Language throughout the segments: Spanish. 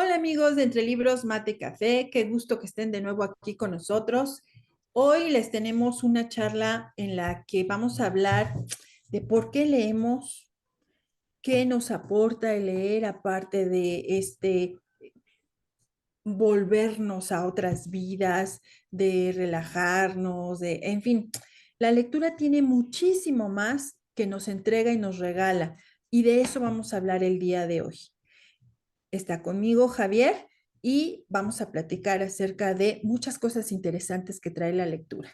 Hola amigos de Entre Libros, Mate y Café, qué gusto que estén de nuevo aquí con nosotros. Hoy les tenemos una charla en la que vamos a hablar de por qué leemos, qué nos aporta el leer aparte de volvernos a otras vidas, de relajarnos, en fin, la lectura tiene muchísimo más que nos entrega y nos regala, y de eso vamos a hablar el día de hoy. Está conmigo Javier y vamos a platicar acerca de muchas cosas interesantes que trae la lectura.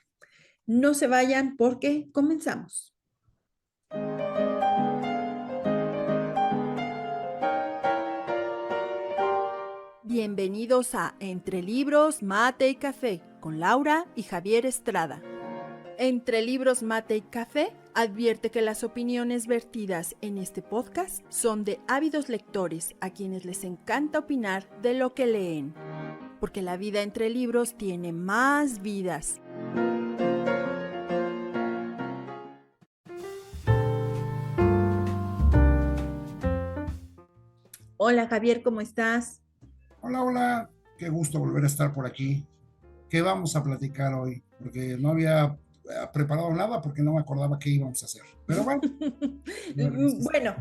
No se vayan porque comenzamos. Bienvenidos a Entre Libros, Mate y Café con Laura y Javier Estrada. Entre Libros, Mate y Café advierte que las opiniones vertidas en este podcast son de ávidos lectores a quienes les encanta opinar de lo que leen, porque la vida entre libros tiene más vidas. Hola Javier, ¿cómo estás? Hola, hola, qué gusto volver a estar por aquí. ¿Qué vamos a platicar hoy? Porque no había preparado nada porque no me acordaba qué íbamos a hacer. Pero bueno, veremos qué sale. Bueno,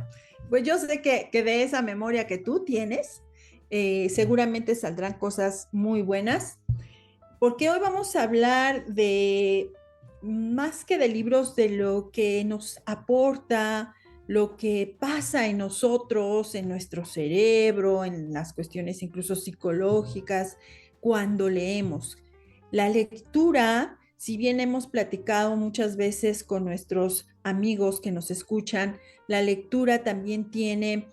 pues yo sé que de esa memoria que tú tienes, seguramente saldrán cosas muy buenas, porque hoy vamos a hablar de, más que de libros, de lo que nos aporta, lo que pasa en nosotros, en nuestro cerebro, en las cuestiones incluso psicológicas, cuando leemos. La lectura, si bien hemos platicado muchas veces con nuestros amigos que nos escuchan, la lectura también tiene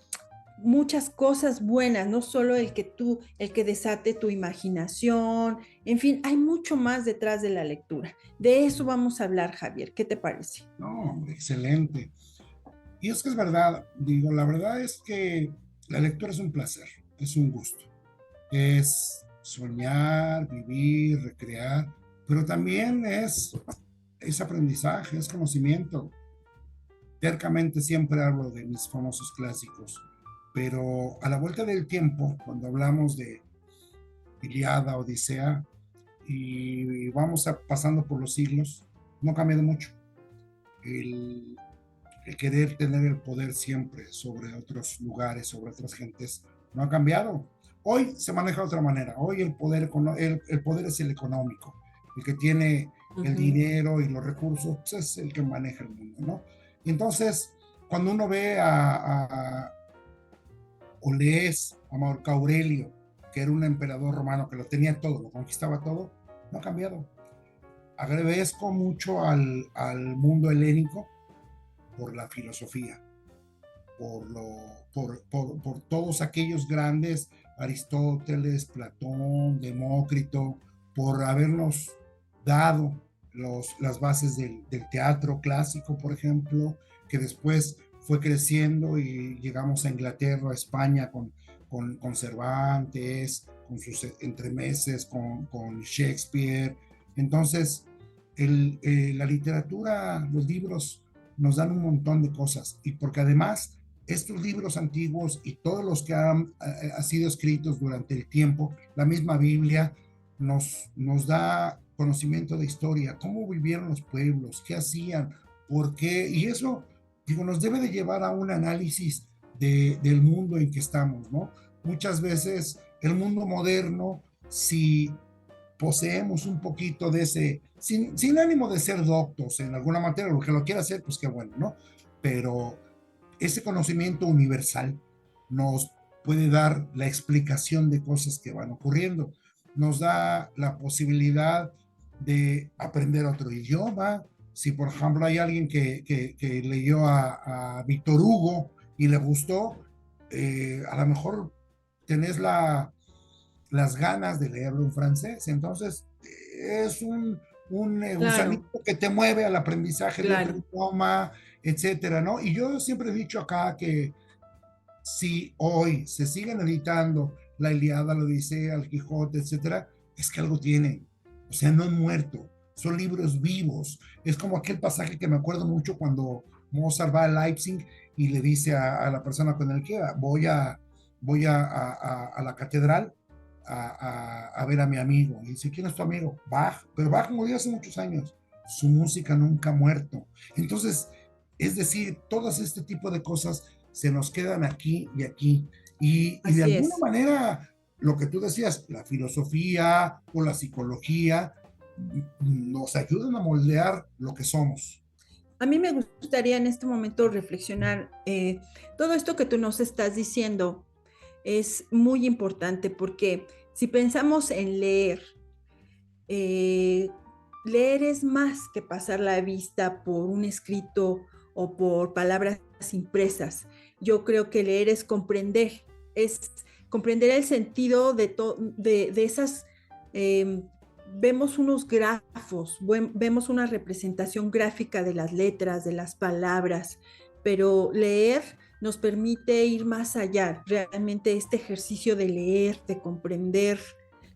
muchas cosas buenas, no solo el que desate tu imaginación, en fin, hay mucho más detrás de la lectura. De eso vamos a hablar, Javier. ¿Qué te parece? No, hombre, excelente. Y es que es verdad, digo, la verdad es que la lectura es un placer, es un gusto. Es soñar, vivir, recrear, pero también es aprendizaje, es conocimiento. Tercamente siempre hablo de mis famosos clásicos, pero a la vuelta del tiempo, cuando hablamos de Iliada, Odisea, y vamos pasando por los siglos, no ha cambiado mucho. El, el querer tener el poder siempre sobre otros lugares, sobre otras gentes, no ha cambiado. Hoy se maneja de otra manera. Hoy el poder es el económico. El que tiene el Ujú. dinero y los recursos pues es el que maneja el mundo, ¿no? Y entonces, cuando uno ve o lees a Marco Aurelio, que era un emperador romano que lo tenía todo, lo conquistaba todo, no ha cambiado. Agradezco mucho al mundo helénico por la filosofía, por todos aquellos grandes, Aristóteles, Platón, Demócrito, por habernos dado las bases del teatro clásico, por ejemplo, que después fue creciendo y llegamos a Inglaterra, a España con Cervantes, con sus entremeses, con Shakespeare. Entonces, la literatura, los libros nos dan un montón de cosas y porque además estos libros antiguos y todos los que han sido escritos durante el tiempo, la misma Biblia nos da conocimiento de historia, cómo vivieron los pueblos, qué hacían, por qué, y eso, digo, nos debe de llevar a un análisis del mundo en que estamos, ¿no? Muchas veces el mundo moderno, si poseemos un poquito de ese, sin ánimo de ser doctos en alguna materia, lo que lo quiera hacer, pues qué bueno, ¿no? Pero ese conocimiento universal nos puede dar la explicación de cosas que van ocurriendo, nos da la posibilidad de aprender otro idioma. Si por ejemplo hay alguien que leyó a Víctor Hugo y le gustó, a lo mejor tenés las ganas de leerlo en francés. Entonces, es un Claro, gusanito que te mueve al aprendizaje de otro claro. idioma, etcétera, ¿no? Y yo siempre he dicho acá que si hoy se siguen editando la Iliada, la Odisea, el Quijote, etcétera, es que algo tienen. O sea, no han muerto. Son libros vivos. Es como aquel pasaje que me acuerdo mucho cuando Mozart va a Leipzig y le dice a la persona con el que voy voy a la catedral a ver a mi amigo. Y dice, ¿quién es tu amigo? Bach. Pero Bach murió hace muchos años. Su música nunca ha muerto. Entonces, es decir, todas este tipo de cosas se nos quedan aquí y aquí. Y de Así alguna es. manera, lo que tú decías, la filosofía o la psicología nos ayudan a moldear lo que somos. A mí me gustaría en este momento reflexionar, todo esto que tú nos estás diciendo es muy importante porque si pensamos en leer, eh, leer es más que pasar la vista por un escrito o por palabras impresas. Yo creo que leer es comprender el sentido de esas, eh, vemos unos grafos, vemos una representación gráfica de las letras, de las palabras, pero leer nos permite ir más allá. Realmente este ejercicio de leer, de comprender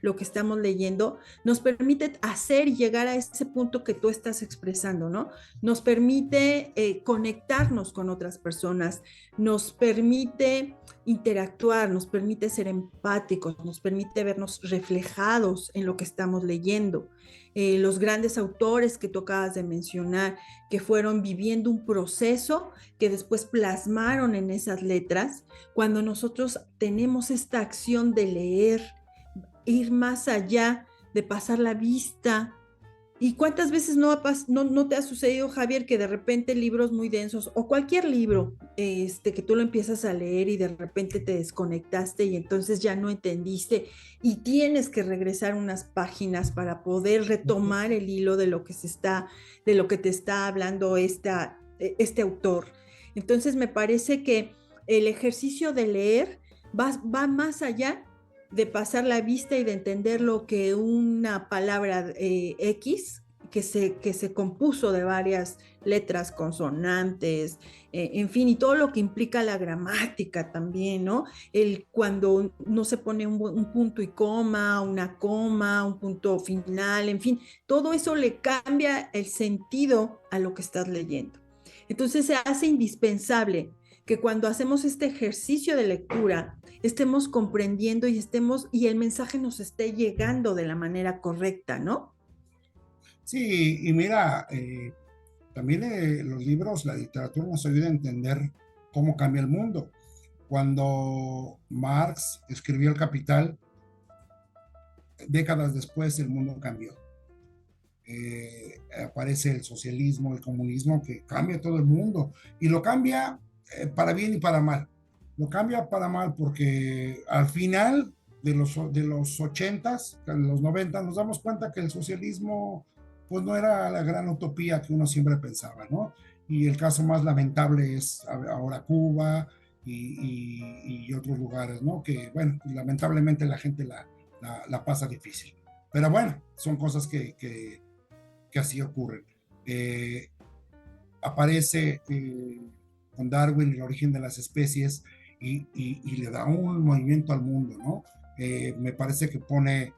lo que estamos leyendo, nos permite hacer y llegar a ese punto que tú estás expresando, ¿no? Nos permite conectarnos con otras personas, nos permite interactuar, nos permite ser empáticos, nos permite vernos reflejados en lo que estamos leyendo. Los grandes autores que tú acabas de mencionar, que fueron viviendo un proceso que después plasmaron en esas letras, cuando nosotros tenemos esta acción de leer, ir más allá, de pasar la vista. ¿Y cuántas veces no te ha sucedido, Javier, que de repente libros muy densos o cualquier libro, que tú lo empiezas a leer y de repente te desconectaste y entonces ya no entendiste y tienes que regresar unas páginas para poder retomar el hilo de lo que te está hablando este autor? Entonces me parece que el ejercicio de leer va más allá de pasar la vista y de entender lo que una palabra X que se compuso de varias letras, consonantes, en fin, y todo lo que implica la gramática también, ¿no? Cuando no se pone un punto y coma, un punto final, en fin, todo eso le cambia el sentido a lo que estás leyendo. Entonces se hace indispensable que cuando hacemos este ejercicio de lectura, estemos comprendiendo y el mensaje nos esté llegando de la manera correcta, ¿no? Sí, y mira, también los libros, la literatura nos ayuda a entender cómo cambia el mundo. Cuando Marx escribió El Capital, décadas después el mundo cambió. Aparece el socialismo, el comunismo, que cambia todo el mundo y lo cambia para bien y para mal. Lo cambia para mal porque al final de los 80s, de los 90, nos damos cuenta que el socialismo pues no era la gran utopía que uno siempre pensaba, ¿no? Y el caso más lamentable es ahora Cuba y otros lugares, ¿no? Que, bueno, lamentablemente la gente la pasa difícil. Pero bueno, son cosas que así ocurren. Eh, Aparece con Darwin el origen de las especies y le da un movimiento al mundo, ¿no? Me parece que pone,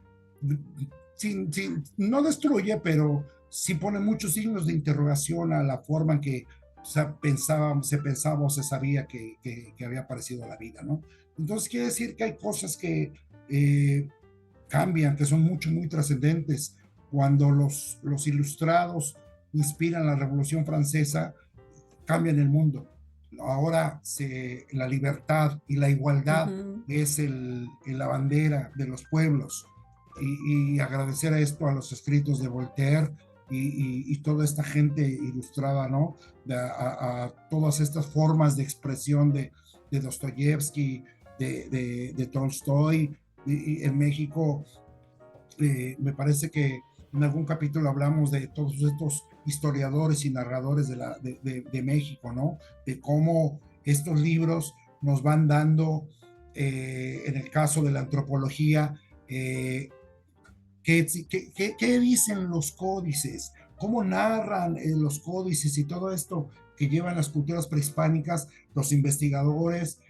no destruye, pero sí pone muchos signos de interrogación a la forma en que se pensaba o se sabía que había aparecido la vida, ¿no? Entonces quiere decir que hay cosas que cambian, que son muy trascendentes. Cuando los ilustrados inspiran la Revolución Francesa, cambian el mundo. Ahora la libertad y la igualdad Ujú. es la bandera de los pueblos. Y agradecer a esto a los escritos de Voltaire y toda esta gente ilustrada, ¿no? A todas estas formas de expresión de Dostoyevsky, de Tolstoy, y en México me parece que en algún capítulo hablamos de todos estos historiadores y narradores de México, ¿no? De cómo estos libros nos van dando, en el caso de la antropología, qué dicen los códices, cómo narran los códices y todo esto que llevan las culturas prehispánicas, los investigadores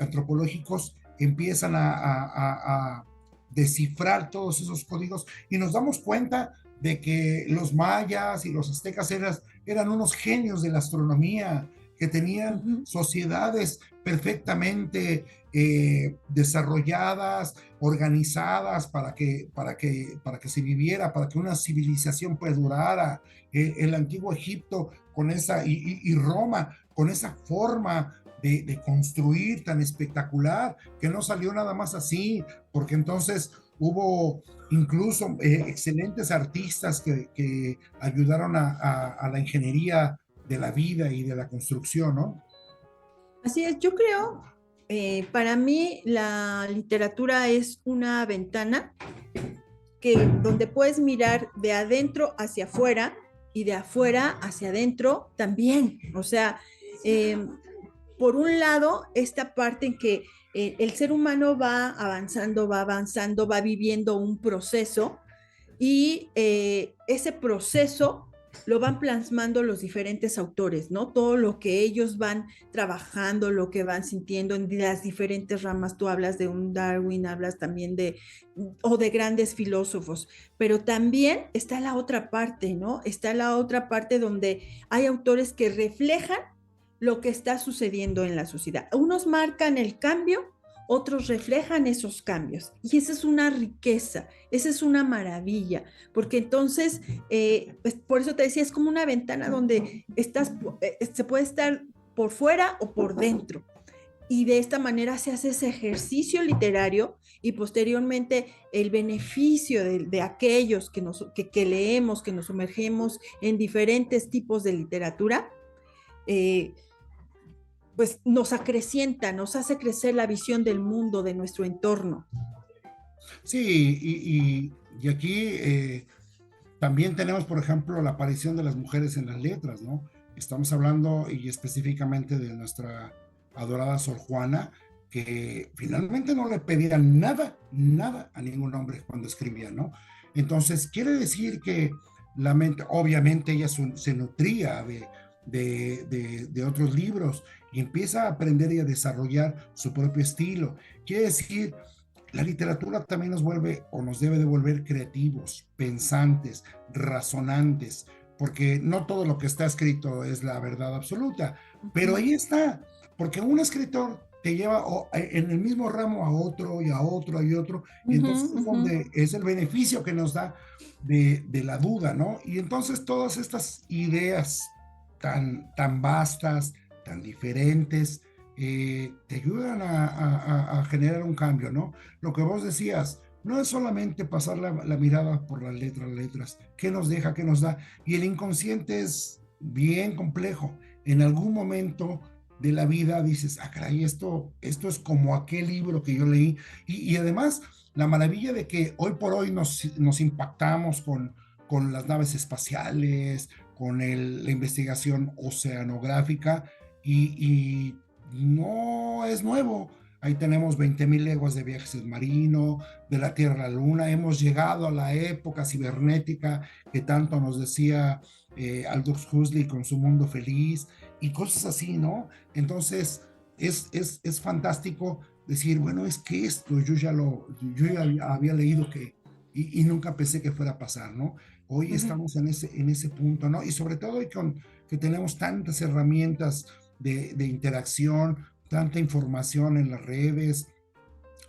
antropológicos empiezan a descifrar todos esos códigos y nos damos cuenta de que los mayas y los aztecas eran unos genios de la astronomía, que tenían Ujú. sociedades perfectamente desarrolladas, organizadas para que se viviera, para que una civilización perdurara. El antiguo Egipto con esa, y Roma con esa forma de construir tan espectacular, que no salió nada más así, porque entonces hubo incluso excelentes artistas que ayudaron a la ingeniería de la vida y de la construcción, ¿no? Así es, yo creo, para mí la literatura es una ventana donde puedes mirar de adentro hacia afuera y de afuera hacia adentro también. O sea, eh, por un lado, esta parte en que el ser humano va viviendo un proceso y ese proceso lo van plasmando los diferentes autores, ¿no? Todo lo que ellos van trabajando, lo que van sintiendo en las diferentes ramas. Tú hablas de un Darwin, hablas también o de grandes filósofos, pero también está la otra parte, ¿no? Está la otra parte donde hay autores que reflejan lo que está sucediendo en la sociedad. Unos marcan el cambio, otros reflejan esos cambios. Y esa es una riqueza, esa es una maravilla, porque entonces, pues por eso te decía, es como una ventana donde se puede estar por fuera o por dentro. Y de esta manera se hace ese ejercicio literario y posteriormente el beneficio de aquellos que leemos, que nos sumergemos en diferentes tipos de literatura, eh, pues nos acrecienta, nos hace crecer la visión del mundo, de nuestro entorno. Sí, y aquí también tenemos, por ejemplo, la aparición de las mujeres en las letras, ¿no? Estamos hablando y específicamente de nuestra adorada Sor Juana, que finalmente no le pedían nada, nada a ningún hombre cuando escribía, ¿no? Entonces, quiere decir que la mente, obviamente ella se nutría de otros libros y empieza a aprender y a desarrollar su propio estilo. Quiere decir, la literatura también nos vuelve o nos debe de volver creativos, pensantes, razonantes, porque no todo lo que está escrito es la verdad absoluta, Uh pero -huh. ahí está, porque un escritor te lleva en el mismo ramo a otro y a otro y otro, Uh y -huh, entonces es uh -huh. donde es el beneficio que nos da de la duda, ¿no? Y entonces todas estas ideas tan vastas, tan diferentes, te ayudan a generar un cambio, ¿no? Lo que vos decías, no es solamente pasar la mirada por las letras, qué nos deja, qué nos da, y el inconsciente es bien complejo. En algún momento de la vida dices, ah, caray, esto es como aquel libro que yo leí, y además la maravilla de que hoy por hoy nos impactamos con las naves espaciales, con la investigación oceanográfica, y no es nuevo. Ahí tenemos 20.000 leguas de viaje submarino, de la Tierra a la Luna. Hemos llegado a la época cibernética que tanto nos decía Aldous Huxley con su mundo feliz y cosas así, ¿no? Entonces, es fantástico decir, bueno, es que esto yo ya había leído y nunca pensé que fuera a pasar, ¿no? Hoy Uh -huh. estamos en ese punto, ¿no? Y sobre todo hoy que tenemos tantas herramientas de interacción, tanta información en las redes.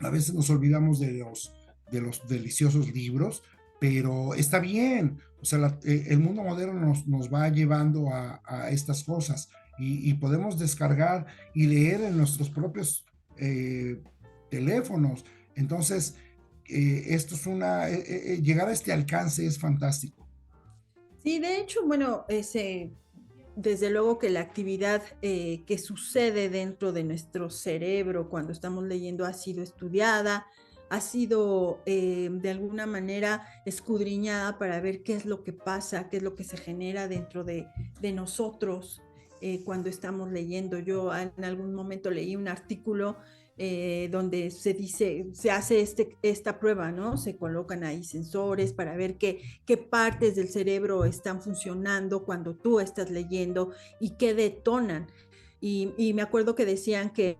A veces nos olvidamos de los deliciosos libros, pero está bien. O sea, el mundo moderno nos va llevando a estas cosas y podemos descargar y leer en nuestros propios teléfonos. Entonces, esto es llegar a este alcance es fantástico. Sí, de hecho, bueno, desde luego que la actividad que sucede dentro de nuestro cerebro cuando estamos leyendo ha sido estudiada, ha sido de alguna manera escudriñada para ver qué es lo que pasa, qué es lo que se genera dentro de nosotros cuando estamos leyendo. Yo en algún momento leí un artículo donde se hace esta prueba, ¿no? Se colocan ahí sensores para ver qué partes del cerebro están funcionando cuando tú estás leyendo y qué detonan. Y me acuerdo que decían que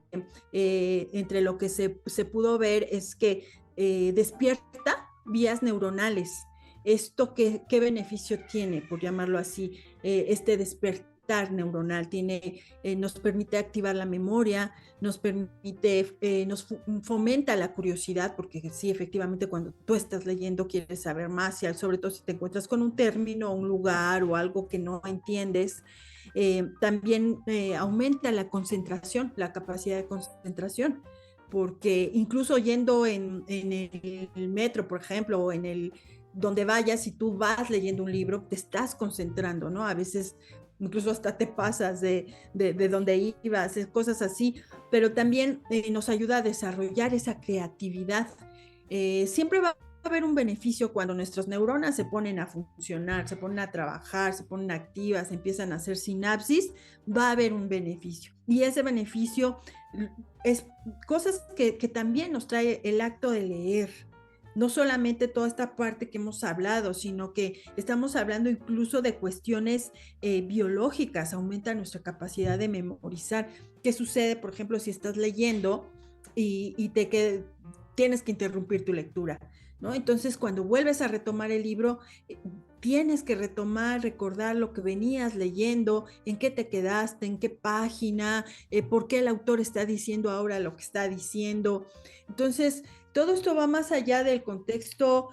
entre lo que se pudo ver es que despierta vías neuronales. ¿Esto qué beneficio tiene, por llamarlo así, este conectar neuronal, nos permite activar la memoria, nos permite, fomenta la curiosidad, porque sí, efectivamente, cuando tú estás leyendo quieres saber más, y sobre todo si te encuentras con un término, un lugar o algo que no entiendes. También aumenta la concentración, la capacidad de concentración, porque incluso yendo en el metro, por ejemplo, o en el donde vayas, si tú vas leyendo un libro, te estás concentrando, ¿no? A veces incluso hasta te pasas de donde ibas, cosas así, pero también nos ayuda a desarrollar esa creatividad. Siempre va a haber un beneficio cuando nuestras neuronas se ponen a funcionar, se ponen a trabajar, se ponen activas, empiezan a hacer sinapsis, va a haber un beneficio. Y ese beneficio es cosas que también nos trae el acto de leer. No solamente toda esta parte que hemos hablado, sino que estamos hablando incluso de cuestiones biológicas, aumenta nuestra capacidad de memorizar. ¿Qué sucede, por ejemplo, si estás leyendo tienes que interrumpir tu lectura? ¿No? Entonces, cuando vuelves a retomar el libro, tienes que retomar, recordar lo que venías leyendo, en qué te quedaste, en qué página, por qué el autor está diciendo ahora lo que está diciendo. Entonces, todo esto va más allá del contexto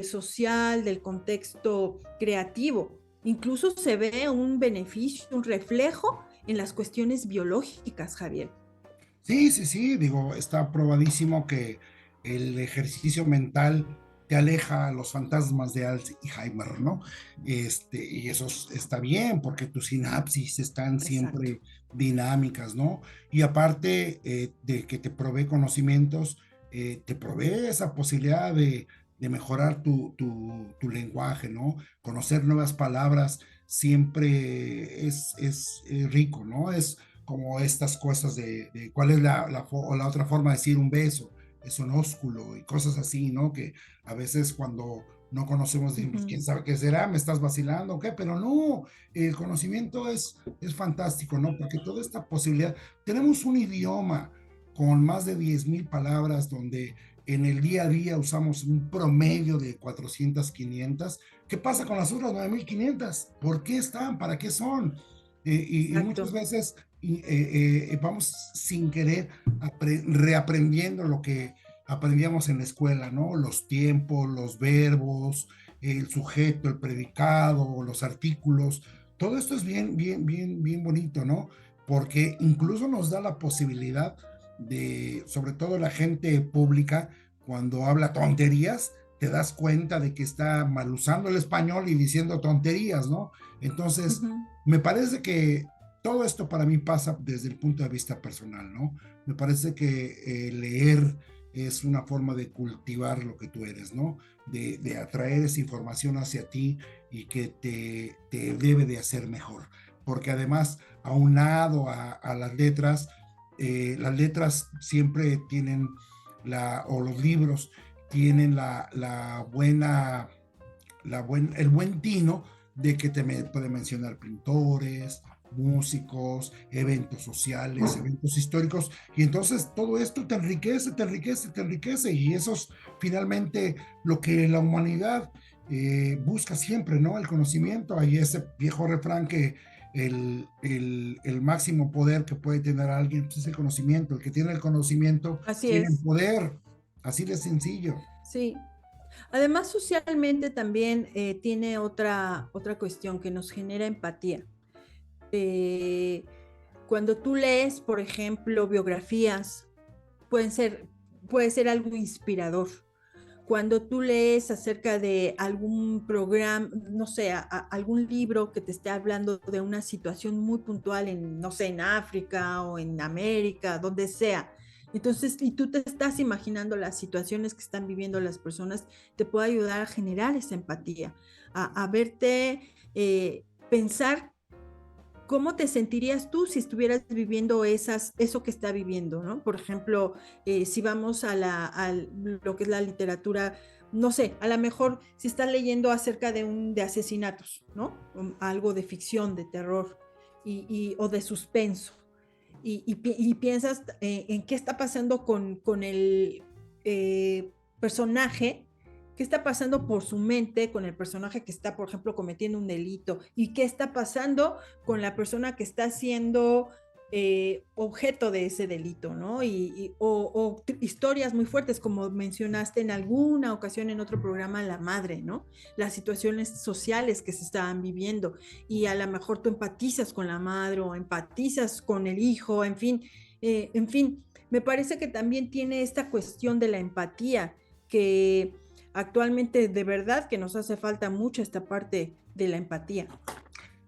social, del contexto creativo. Incluso se ve un beneficio, un reflejo en las cuestiones biológicas, Javier. Sí, sí, sí, digo, está probadísimo que el ejercicio mental te aleja a los fantasmas de Alzheimer, ¿no? Y eso está bien, porque tus sinapsis están Exacto. siempre dinámicas, ¿no? Y aparte de que te provee conocimientos, te provee esa posibilidad de mejorar tu lenguaje, ¿no? Conocer nuevas palabras siempre es rico, ¿no? Es como estas cosas de cuál es la otra forma de decir un beso, es un ósculo y cosas así, ¿no? Que a veces cuando no conocemos decimos, Ujú. ¿quién sabe qué será? ¿Me estás vacilando o qué? Pero no, el conocimiento es fantástico, ¿no? Porque toda esta posibilidad, tenemos un idioma con más de 10,000 palabras donde en el día a día usamos un promedio de 400, 500. ¿Qué pasa con las otras 9,500? ¿Por qué están? ¿Para qué son? Y muchas Exacto. veces vamos sin querer reaprendiendo lo que aprendíamos en la escuela, ¿no? Los tiempos, los verbos, el sujeto, el predicado, los artículos, todo esto es bien, bien, bien, bien bonito, ¿no? Porque incluso nos da la posibilidad de, sobre todo la gente pública, cuando habla tonterías, te das cuenta de que está mal usando el español y diciendo tonterías, ¿no? Entonces, Ujú. me parece que todo esto para mí pasa desde el punto de vista personal, ¿no? Me parece que leer es una forma de cultivar lo que tú eres, ¿no? De atraer esa información hacia ti y que te debe de hacer mejor. Porque además, aunado a las letras siempre tienen o los libros tienen el buen tino de que puede mencionar pintores, músicos, eventos sociales, eventos históricos, y entonces todo esto te enriquece, te enriquece, te enriquece, y eso es finalmente lo que la humanidad busca siempre, ¿no? El conocimiento. Hay ese viejo refrán que el máximo poder que puede tener alguien pues, es el conocimiento. El que tiene el conocimiento Así tiene el es. poder, así de sencillo. Sí. Además, socialmente también tiene otra cuestión que nos genera empatía. Eh, Cuando tú lees, por ejemplo, biografías, pueden ser, puede ser algo inspirador. Cuando tú lees acerca de algún programa, no sé, algún libro que te esté hablando de una situación muy puntual en, no sé, en África o en América, donde sea. Entonces, y tú te estás imaginando las situaciones que están viviendo las personas, te puede ayudar a generar esa empatía, a verte, pensar ¿cómo te sentirías tú si estuvieras viviendo eso que está viviendo, ¿no? Por ejemplo, si vamos a lo que es la literatura, no sé, a lo mejor si estás leyendo acerca de asesinatos, ¿no? Algo de ficción, de terror o de suspenso, y piensas en qué está pasando con el personaje qué está pasando por su mente con el personaje que está, por ejemplo, cometiendo un delito y qué está pasando con la persona que está siendo objeto de ese delito, ¿no? O historias muy fuertes, como mencionaste en alguna ocasión en otro programa, la madre, ¿no? Las situaciones sociales que se estaban viviendo y a lo mejor tú empatizas con la madre o empatizas con el hijo, en fin, me parece que también tiene esta cuestión de la empatía que actualmente de verdad que nos hace falta mucho esta parte de la empatía.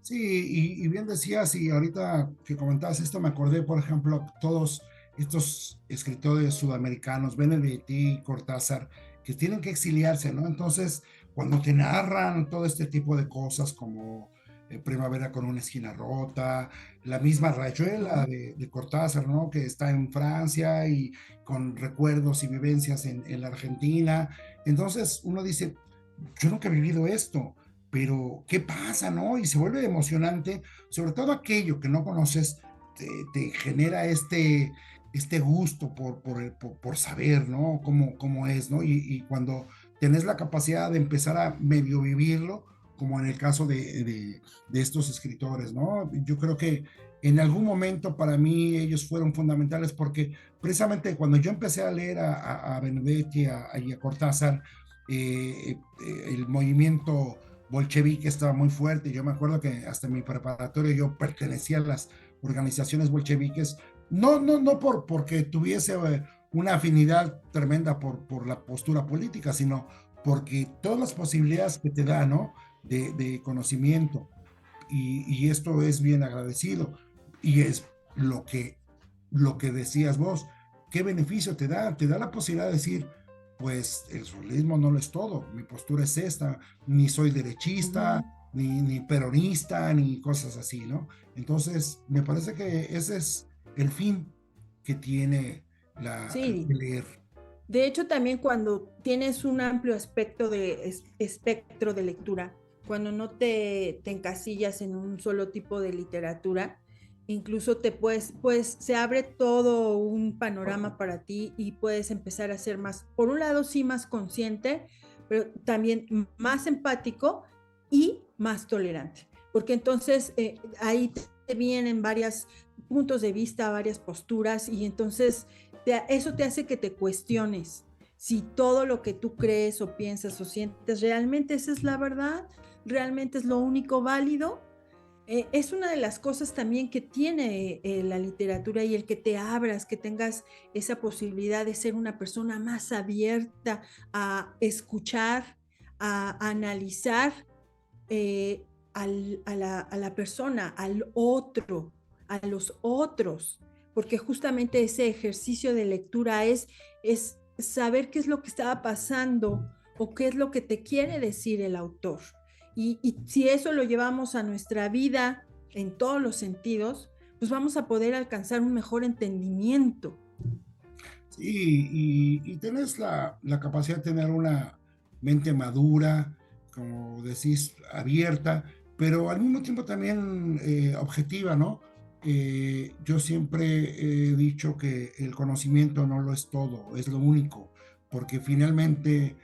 Sí, y bien decías, y ahorita que comentabas esto, me acordé, por ejemplo, todos estos escritores sudamericanos, Benedetti, Cortázar, que tienen que exiliarse, ¿no? Entonces, cuando te narran todo este tipo de cosas como Primavera con una esquina rota, la misma Rayuela de Cortázar, ¿no? Que está en Francia y con recuerdos y vivencias en la Argentina. Entonces, uno dice, yo nunca he vivido esto, pero ¿qué pasa, no? Y se vuelve emocionante, sobre todo aquello que no conoces, te genera este gusto por saber, ¿no? Cómo es, ¿no? Y cuando tenés la capacidad de empezar a medio vivirlo, como en el caso de estos escritores, ¿no? Yo creo que en algún momento para mí ellos fueron fundamentales porque precisamente cuando yo empecé a leer a Benedetti y a Cortázar, el movimiento bolchevique estaba muy fuerte. Yo me acuerdo que hasta en mi preparatorio yo pertenecía a las organizaciones bolcheviques, no porque tuviese una afinidad tremenda por la postura política, sino porque todas las posibilidades que te da, ¿no? De conocimiento. Y esto es bien agradecido. Y es lo que decías vos, ¿qué beneficio te da? Te da la posibilidad de decir, pues el surrealismo no lo es todo, mi postura es esta, ni soy derechista, Ujú. ni peronista, ni cosas así, ¿no? Entonces, me parece que ese es el fin que tiene Sí, el leer. de hecho también cuando tienes un amplio espectro de lectura, cuando no te encasillas en un solo tipo de literatura, incluso pues se abre todo un panorama para ti y puedes empezar a ser más, por un lado sí más consciente, pero también más empático y más tolerante, porque entonces ahí te vienen varios puntos de vista, varias posturas y entonces eso te hace que te cuestiones si todo lo que tú crees o piensas o sientes realmente esa es la verdad, realmente es lo único válido. Es una de las cosas también que tiene la literatura y el que te abras, que tengas esa posibilidad de ser una persona más abierta a escuchar, a analizar eh, a la persona, al otro, a los otros, porque justamente ese ejercicio de lectura es saber qué es lo que estaba pasando o qué es lo que te quiere decir el autor. Y si eso lo llevamos a nuestra vida en todos los sentidos, pues vamos a poder alcanzar un mejor entendimiento. Sí, y tenés la capacidad de tener una mente madura, como decís, abierta, pero al mismo tiempo también objetiva, ¿no? Yo siempre he dicho que el conocimiento no lo es todo, es lo único, porque finalmente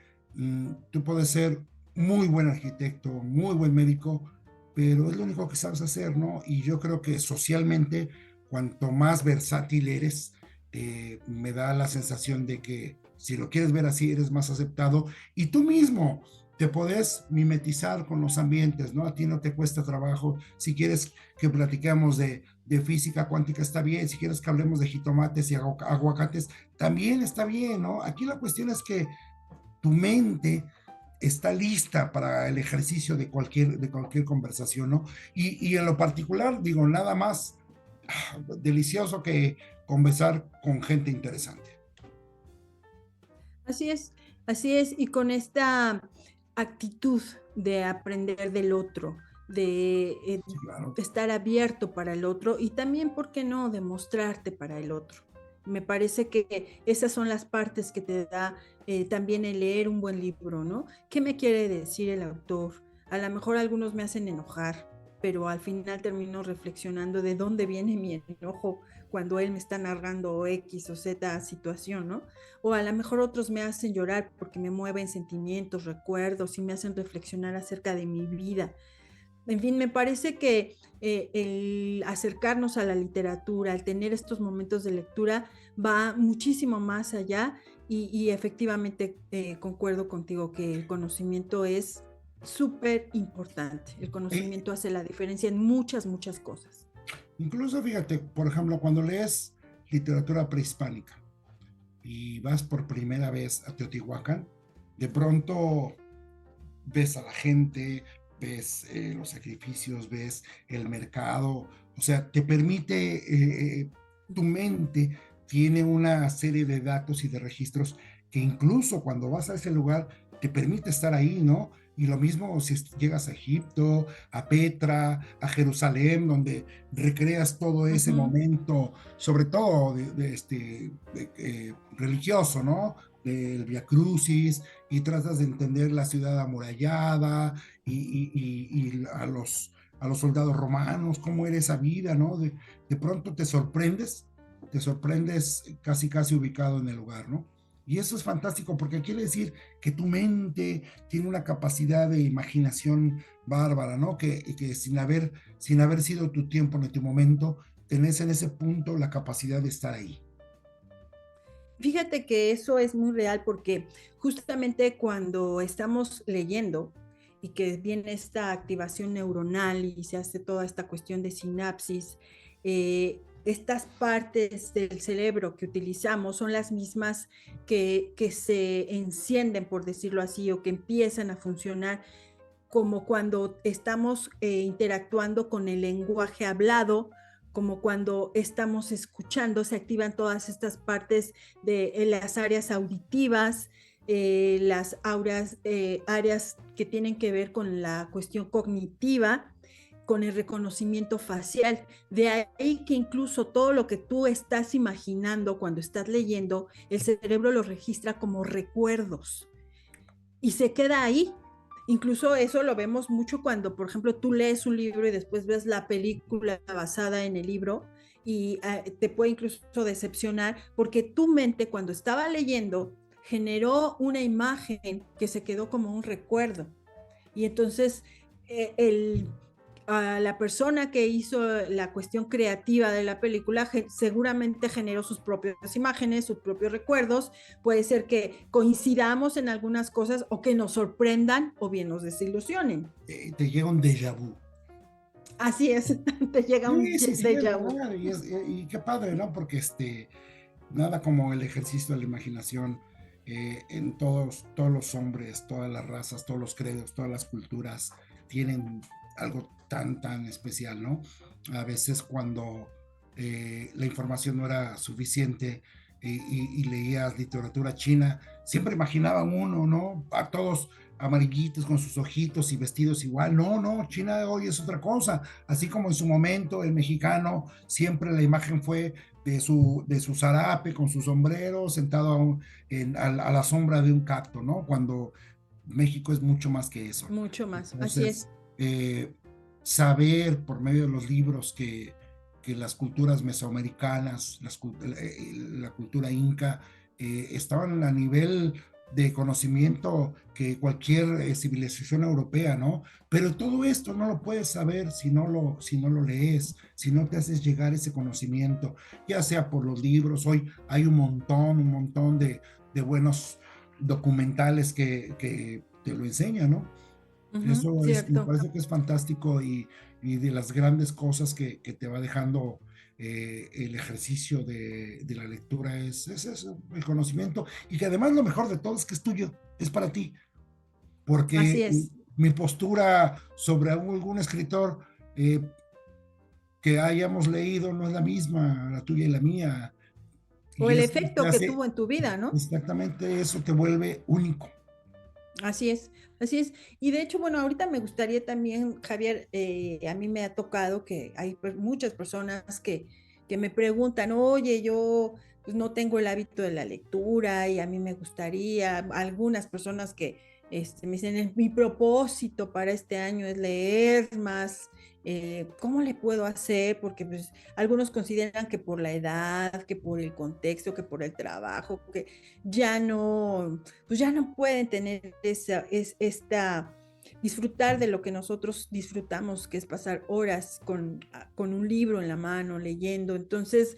tú puedes ser muy buen arquitecto, muy buen médico, pero es lo único que sabes hacer, ¿no? Y yo creo que socialmente, cuanto más versátil eres, me da la sensación de que si lo quieres ver así, eres más aceptado y tú mismo te podés mimetizar con los ambientes, ¿no? A ti no te cuesta trabajo. Si quieres que platiquemos de física cuántica, está bien. Si quieres que hablemos de jitomates y aguacates, también está bien, ¿no? Aquí la cuestión es que tu mente está lista para el ejercicio de cualquier conversación, ¿no? Y en lo particular, digo, nada más delicioso que conversar con gente interesante. Así es, así es, y con esta actitud de aprender del otro, Sí, claro. de estar abierto para el otro y también, ¿por qué no?, demostrarte para el otro. Me parece que esas son las partes que te da también el leer un buen libro, ¿no? ¿Qué me quiere decir el autor? A lo mejor algunos me hacen enojar, pero al final termino reflexionando de dónde viene mi enojo, cuando él me está narrando X o Z situación, ¿no? O a lo mejor otros me hacen llorar porque me mueven sentimientos, recuerdos y me hacen reflexionar acerca de mi vida. En fin, me parece que el acercarnos a la literatura, el tener estos momentos de lectura, va muchísimo más allá y efectivamente concuerdo contigo que el conocimiento es súper importante. El Eh, conocimiento hace la diferencia en muchas, muchas cosas. Incluso fíjate, por ejemplo, cuando lees literatura prehispánica y vas por primera vez a Teotihuacán, de pronto ves a la gente, ves los sacrificios, ves el mercado, o sea, te permite, tu mente tiene una serie de datos y de registros que incluso cuando vas a ese lugar te permite estar ahí, ¿no? Y lo mismo si llegas a Egipto, a Petra, a Jerusalén, donde recreas todo ese Ujú. momento, sobre todo religioso, ¿no? Del Via Crucis, y tratas de entender la ciudad amurallada y a los soldados romanos, cómo era esa vida, ¿no? De pronto te sorprendes casi casi ubicado en el lugar, ¿no? Y eso es fantástico porque quiere decir que tu mente tiene una capacidad de imaginación bárbara, ¿no? Que sin haber sido tu tiempo ni tu momento, tenés en ese punto la capacidad de estar ahí. Fíjate que eso es muy real porque justamente cuando estamos leyendo y que viene esta activación neuronal y se hace toda esta cuestión de sinapsis, estas partes del cerebro que utilizamos son las mismas que se encienden, por decirlo así, o que empiezan a funcionar como cuando estamos interactuando con el lenguaje hablado, como cuando estamos escuchando, se activan todas estas partes de las áreas auditivas, las áreas que tienen que ver con la cuestión cognitiva, con el reconocimiento facial. De ahí que incluso todo lo que tú estás imaginando cuando estás leyendo, el cerebro lo registra como recuerdos y se queda ahí. Incluso eso lo vemos mucho cuando, por ejemplo, tú lees un libro y después ves la película basada en el libro y te puede incluso decepcionar porque tu mente cuando estaba leyendo generó una imagen que se quedó como un recuerdo. Y entonces el a la persona que hizo la cuestión creativa de la película seguramente generó sus propias imágenes, sus propios recuerdos. Puede ser que coincidamos en algunas cosas o que nos sorprendan o bien nos desilusionen. Te llega un déjà vu. Así es, te llega un Sí, sí, sí, es déjà vu. verdad, y qué padre, ¿no? Porque nada como el ejercicio de la imaginación en todos los hombres, todas las razas, todos los credos, todas las culturas tienen algo tan especial, ¿no? A veces cuando la información no era suficiente y leías literatura china, siempre imaginaban uno, ¿no? A todos amarillitos con sus ojitos y vestidos igual. No, no, China de hoy es otra cosa. Así como en su momento el mexicano, siempre la imagen fue de su zarape con su sombrero, sentado a la sombra de un cacto, ¿no? Cuando México es mucho más que eso. Mucho más, así Entonces, es. saber por medio de los libros que las culturas mesoamericanas, la cultura inca, estaban a nivel de conocimiento que cualquier civilización europea, ¿no? Pero todo esto no lo puedes saber si no lo lees, si no te haces llegar ese conocimiento, ya sea por los libros. Hoy hay un montón de buenos documentales que te lo enseñan, ¿no? Ujú, Eso me cierto. parece que es fantástico y de las grandes cosas que te va dejando el ejercicio de la lectura es eso, el conocimiento, y que además lo mejor de todo es que es tuyo, es para ti, porque Así es. mi postura sobre algún escritor eh, que hayamos leído no es la misma, la tuya y la mía, O y el eso te efecto que hace, tuvo en tu vida, ¿no? exactamente eso te vuelve único. Así es, así es. Y de hecho, bueno, ahorita me gustaría también, Javier, a mí me ha tocado que hay muchas personas que me preguntan, oye, yo pues, no tengo el hábito de la lectura y a mí me gustaría, algunas personas que me dicen, mi propósito para este año es leer más ¿cómo le puedo hacer? Porque pues, algunos consideran que por la edad, que por el contexto, que por el trabajo, que ya no, pues ya no pueden tener esta disfrutar de lo que nosotros disfrutamos, que es pasar horas con un libro en la mano, leyendo. Entonces,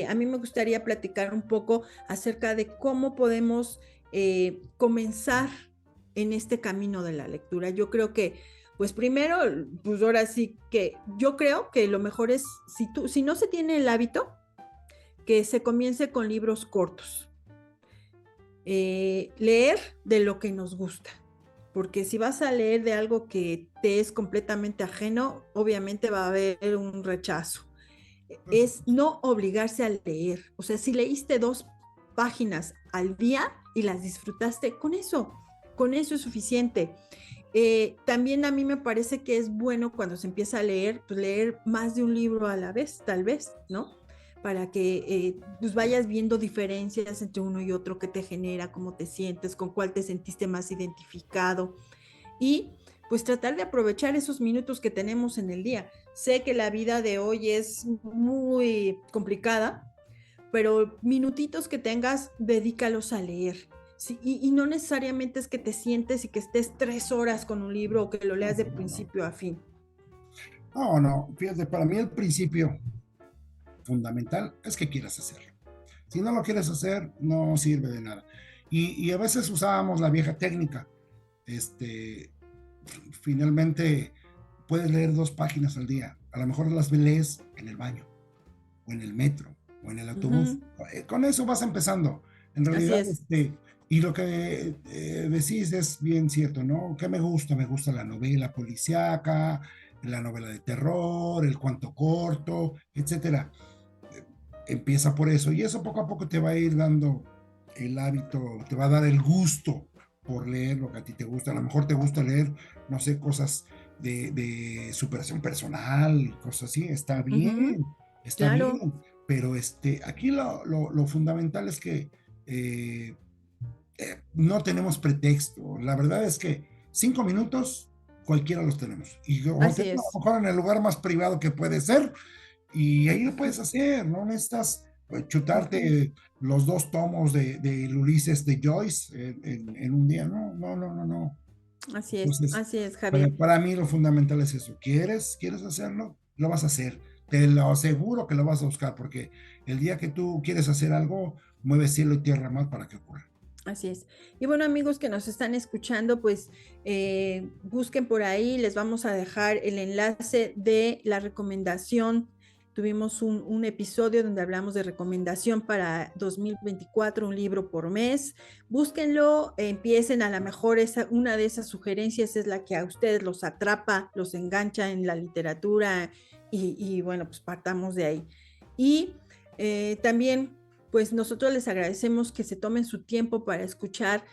a mí me gustaría platicar un poco acerca de cómo podemos comenzar en este camino de la lectura. Yo creo que, pues primero, pues ahora sí que yo creo que lo mejor es, si no se tiene el hábito, que se comience con libros cortos. Leer de lo que nos gusta, porque si vas a leer de algo que te es completamente ajeno, obviamente va a haber un rechazo. Es no obligarse a leer, o sea, si leíste 2 páginas al día y las disfrutaste, con eso es suficiente. También a mí me parece que es bueno cuando se empieza a leer, pues leer más de un libro a la vez, tal vez, ¿no? Para que pues vayas viendo diferencias entre uno y otro, qué te genera, cómo te sientes, con cuál te sentiste más identificado y pues tratar de aprovechar esos minutos que tenemos en el día. Sé que la vida de hoy es muy complicada, pero minutitos que tengas, dedícalos a leer. Sí, y no necesariamente es que te sientes y que estés 3 horas con un libro o que lo leas de No, no, principio a fin. no, no, fíjate, para mí el principio fundamental es que quieras hacerlo. Si no lo quieres hacer, no sirve de nada. Y a veces usábamos la vieja técnica. Este, finalmente puedes leer 2 páginas al día. A lo mejor las lees en el baño, o en el metro, o en el autobús. Ujú. Con eso vas empezando. En Así realidad, es. y lo que decís es bien cierto, ¿no? ¿Qué me gusta? Me gusta la novela policíaca, la novela de terror, el cuento corto, etcétera. Empieza por eso y eso poco a poco te va a ir dando el hábito, te va a dar el gusto por leer lo que a ti te gusta. A lo mejor te gusta leer, no sé, cosas de superación personal, cosas así, Ujú. está Claro, bien, pero aquí lo fundamental es que eh, no tenemos pretexto. La verdad es que 5 minutos cualquiera los tenemos. Y como te así digo, a es. lo mejor en el lugar más privado que puede ser, y ahí lo puedes hacer, no necesitas Ujú. chutarte los 2 tomos de Ulises de Joyce en un día, no, no, no, no, no. Entonces, Así es, Javier. para mí lo fundamental es eso, ¿quieres hacerlo? Lo vas a hacer, te lo aseguro que lo vas a buscar, porque el día que tú quieres hacer algo, mueve cielo y tierra más para que ocurra. Así es. Y bueno, amigos que nos están escuchando, pues busquen por ahí, les vamos a dejar el enlace de la recomendación. Tuvimos un episodio donde hablamos de recomendación para 2024, un libro por mes. Búsquenlo, empiecen, a lo mejor una de esas sugerencias es la que a ustedes los atrapa, los engancha en la literatura y bueno, pues partamos de ahí. Y también pues nosotros les agradecemos que se tomen su tiempo para escuchar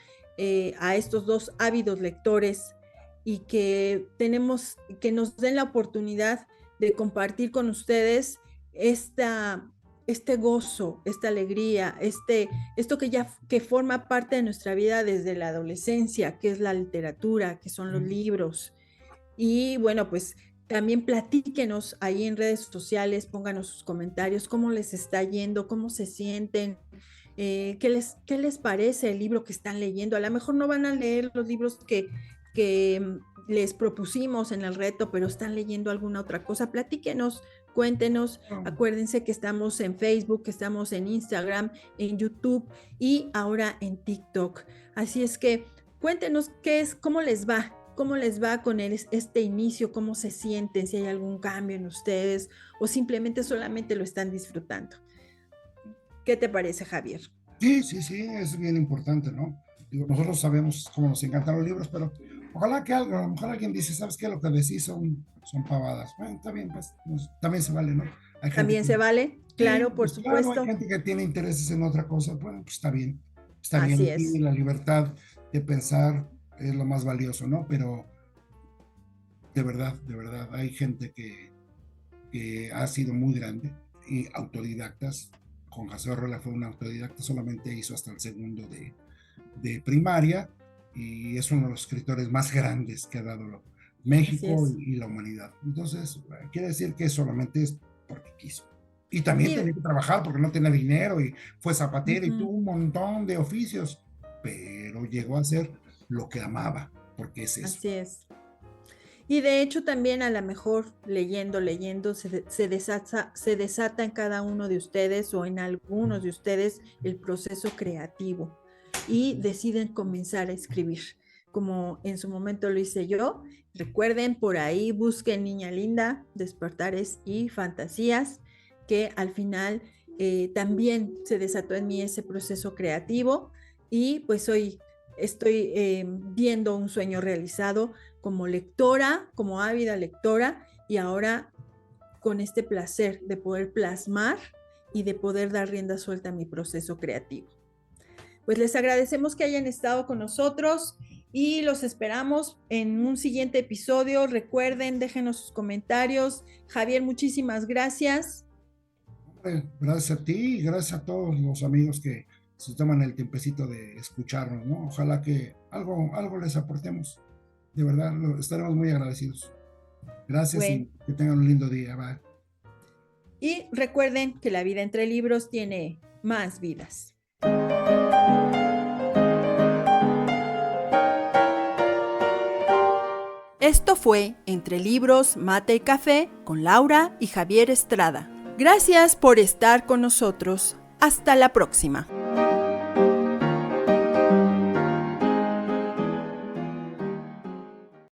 a estos 2 ávidos lectores y que nos den la oportunidad de compartir con ustedes este gozo, esta alegría, esto que forma parte de nuestra vida desde la adolescencia, que es la literatura, que son los libros. Y bueno, pues también platíquenos ahí en redes sociales, pónganos sus comentarios, cómo les está yendo, cómo se sienten, qué les parece el libro que están leyendo. A lo mejor no van a leer los libros que les propusimos en el reto, pero están leyendo alguna otra cosa. Platíquenos, cuéntenos. Acuérdense que estamos en Facebook, que estamos en Instagram, en YouTube y ahora en TikTok. Así es que cuéntenos cómo les va con este inicio, cómo se sienten, si hay algún cambio en ustedes o solamente lo están disfrutando. ¿Qué te parece, Javier? Sí, sí, sí, es bien importante, ¿no? Digo, nosotros sabemos cómo nos encantan los libros, pero ojalá que algo, a lo mejor alguien dice, ¿sabes qué? Lo que decís son pavadas. Bueno, está bien, pues también se vale, ¿no? Hay gente ¿También que, se vale? sí, Claro, por pues claro, hay supuesto. gente que tiene intereses en otra cosa, bueno, pues está bien, Así y es. la libertad de pensar es lo más valioso, ¿no? Pero de verdad, hay gente que ha sido muy grande y autodidactas. Con José Orrola fue un autodidacta, solamente hizo hasta el segundo de primaria y es uno de los escritores más grandes que ha dado Así México es. y la humanidad. Entonces, quiere decir que solamente es porque quiso. Y también Y tenía que trabajar porque no tenía dinero y fue zapatero y ujú, tuvo un montón de oficios, pero llegó a hacer lo que amaba, porque es eso. así es. Y de hecho también a lo mejor leyendo, se desata en cada uno de ustedes o en algunos de ustedes el proceso creativo y deciden comenzar a escribir, como en su momento lo hice yo. Recuerden, por ahí busquen Niña Linda, Despertares y Fantasías, que al final también se desató en mí ese proceso creativo y pues hoy estoy viendo un sueño realizado como lectora, como ávida lectora, y ahora con este placer de poder plasmar y de poder dar rienda suelta a mi proceso creativo. Pues les agradecemos que hayan estado con nosotros y los esperamos en un siguiente episodio. Recuerden, déjenos sus comentarios. Javier, muchísimas gracias. Gracias a ti y gracias a todos los amigos que se toman el tiempecito de escucharnos, ¿no? Ojalá que algo les aportemos. De verdad, estaremos muy agradecidos. Gracias Bueno, y que tengan un lindo día. Bye. y recuerden que la vida entre libros tiene más vidas. Esto fue Entre Libros, Mate y Café con Laura y Javier Estrada. Gracias por estar con nosotros. Hasta la próxima.